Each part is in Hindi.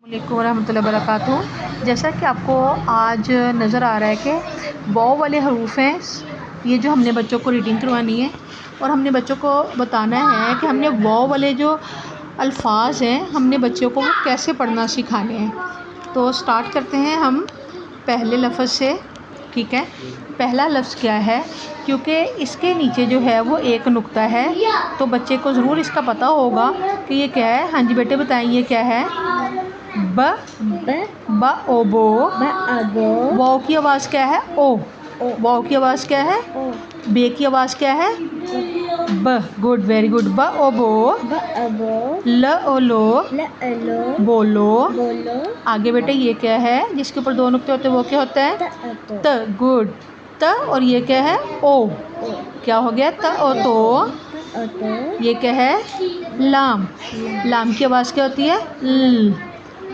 वालेकुम वरहमतुल्लाहि वबरकातुहू। जैसा कि आपको आज नज़र आ रहा है कि वाव वाले हरूफ हैं, ये जो हमने बच्चों को रीडिंग करवानी है और हमने बच्चों को बताना है कि हमने वाव वाले जो अल्फाज हैं हमने बच्चों को वो कैसे पढ़ना सिखाने हैं। तो स्टार्ट करते हैं हम पहले लफ्ज़ से। ठीक है, पहला लफ्ज़ क्या है, क्योंकि इसके नीचे जो है वो एक नुक्ता है तो बच्चे को ज़रूर इसका पता होगा कि ये क्या है। हाँ जी बेटे बताइए ये क्या है। ब ब ओ बो। वाव की आवाज़ क्या है? ओ। वाव की आवाज़ क्या है? बे की आवाज़ क्या है? ब। Good, very good. ब ओ बो। ल ओ लो। बोलो। आगे बेटे ये क्या है जिसके ऊपर दो नुक्ते होते हैं वो क्या होता है? त। गुड। त और ये क्या है? ओ। क्या हो गया? त ओ तो। ये क्या है? लाम। लाम की आवाज़ क्या होती है?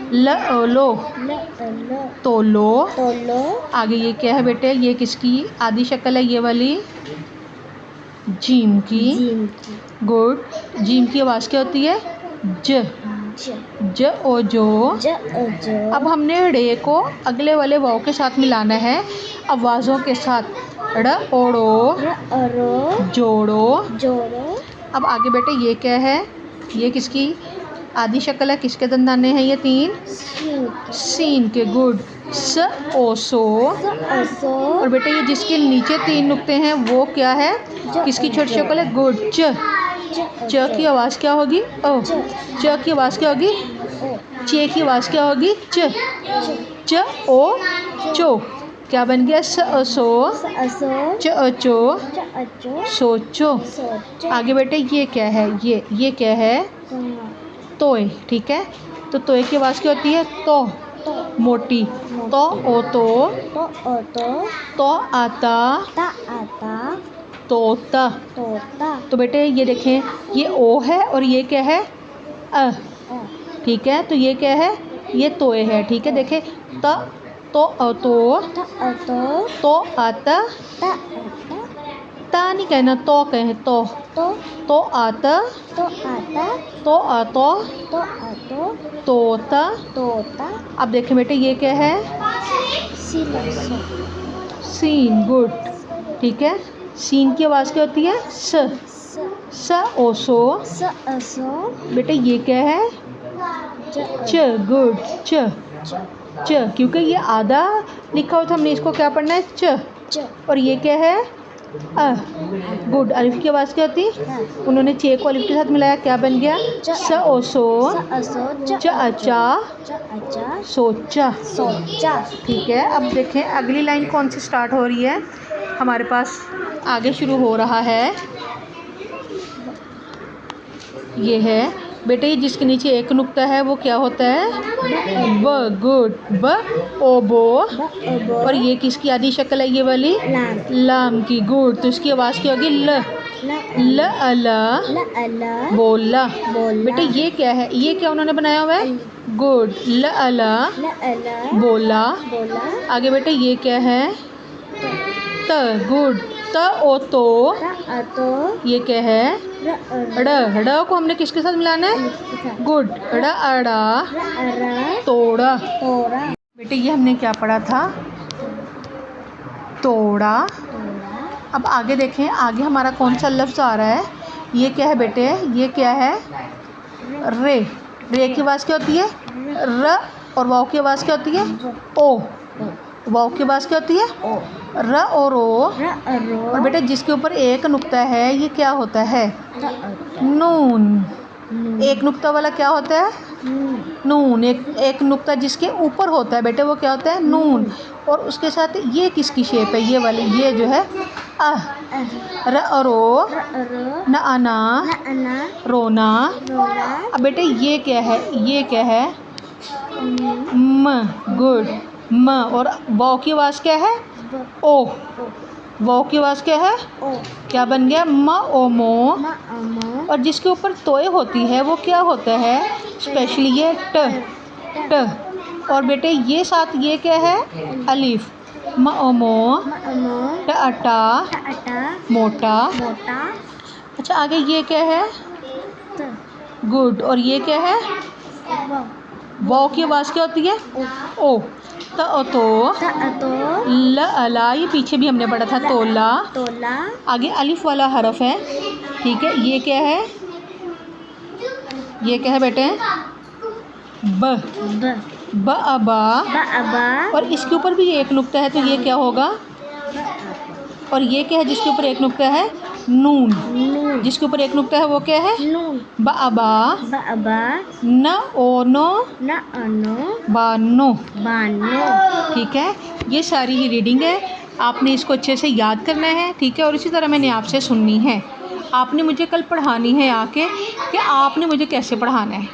ल ओ लो। तो लो। आगे ये क्या है बेटे? ये किसकी आधी शक्ल है? ये वाली जीम की। गुड। जीम की आवाज़ क्या होती है? ज। ज ओ जो। अब हमने ड़े को अगले वाले वाव के साथ मिलाना है आवाज़ों के साथ। ड़ ओड़ो। जोड़ो। अब आगे बेटे ये क्या है? ये किसकी आधी शक्ल है? किसके दंदाने हैं ये तीन? सीन के। गुड। स ओ सो। और बेटे ये जिसके नीचे तीन नुक्ते हैं वो क्या है? किसकी छोटी शक्ल है? गुड। च। च की आवाज़ क्या होगी? ओ। च की आवाज़ क्या होगी? चे की आवाज़ क्या होगी? च। च ओ चो। क्या बन गया? स ओ सो। च ओ चो। सोचो। आगे बेटे ये क्या है? ये क्या है? तोय। ठीक है, तो तोय की आवाज़ क्या होती है? तो। मोटी। तो ओ तो आता। तोता। तो बेटे ये देखें, ये ओ है और ये क्या है? अ। ठीक है, तो ये क्या है? ये तोय है। ठीक है, देखें त तो तो आता। ता नहीं कहना, तो कहें तो आता। तो आतो। तोता। अब देखें बेटे ये क्या है? सीन। गुड। ठीक है, सीन की आवाज़ क्या होती है? स ओ सो। बेटे ये क्या है? च। गुड। च क्योंकि ये आधा लिखा हुआ था हमने इसको क्या पढ़ना है? च। और ये क्या है? अ। गुड। अलिफ की आवाज़ क्या होती? उन्होंने चे को अलिफ के साथ मिलाया, क्या बन गया? स ओ सो। च अचा। सोचा। ठीक है, अब देखें अगली लाइन कौन सी स्टार्ट हो रही है हमारे पास? आगे शुरू हो रहा है, ये है बेटे, ये जिसके नीचे एक नुक्ता है वो क्या होता है? ब। गुड। ब ओ बो। और ये किसकी आधी शक्ल है? ये वाली लाम की। गुड। तो इसकी आवाज़ क्या होगी? ल अला। बोला। बेटे ये क्या है? ये क्या उन्होंने बनाया हुआ है? गुड। ल अला। बोला। आगे बेटे ये क्या है? त। गुड। त ओ तो। ये क्या है? ड़ को हमने किसके साथ मिलाना है? गुड। ड़ अड़ा। तोड़ा। बेटे ये हमने क्या पढ़ा था? तोड़ा। अब आगे देखें, आगे हमारा कौन सा लफ्ज़ आ रहा है? ये क्या है बेटे? ये क्या है? रे। रे की आवाज़ क्या होती है? र। और वाव की आवाज़ क्या होती है? ओ। वाव की आवाज़ क्या होती है? र और ओ। और बेटे जिसके ऊपर एक नुक्ता है ये क्या होता है? नून। एक नुक्ता वाला क्या होता है? नून। एक नुक्ता जिसके ऊपर होता है बेटे वो क्या होता है? नून। और उसके साथ ये किसकी शेप है? ये वाली, ये जो है र और ओ। न आना। रोना। अब बेटे ये क्या है? ये क्या है? म। गुड। म। और वाव की आवाज़ क्या है? ओ। वाव की आवाज़ क्या है? क्या बन गया? म ओ मो। और जिसके ऊपर तोय होती है वो क्या होता है? स्पेशली ये ट। और बेटे ये साथ ये क्या है? अलिफ। म ओ मो। ट अटा। मोटा। अच्छा आगे ये क्या है? गुड। और ये क्या है? वाव की आवाज़ क्या होती है? ओ। तो ल अला, ये पीछे भी हमने पढ़ा था, तोला। आगे अलिफ वाला हरफ है, ठीक है। ये क्या है? ये क्या है बेटे? ब। अबा। और इसके ऊपर भी एक नुक्ता है, तो ये क्या होगा? और ये क्या है जिसके ऊपर एक नुक्ता है? नून। जिसके ऊपर एक नुक्ता है वो क्या है? नून। बअबा। न ओनो। बानो। ठीक है, ये सारी ही रीडिंग है, आपने इसको अच्छे से याद करना है, ठीक है। और इसी तरह मैंने आपसे सुननी है। आपने मुझे कल पढ़ानी है आके कि आपने मुझे कैसे पढ़ाना है।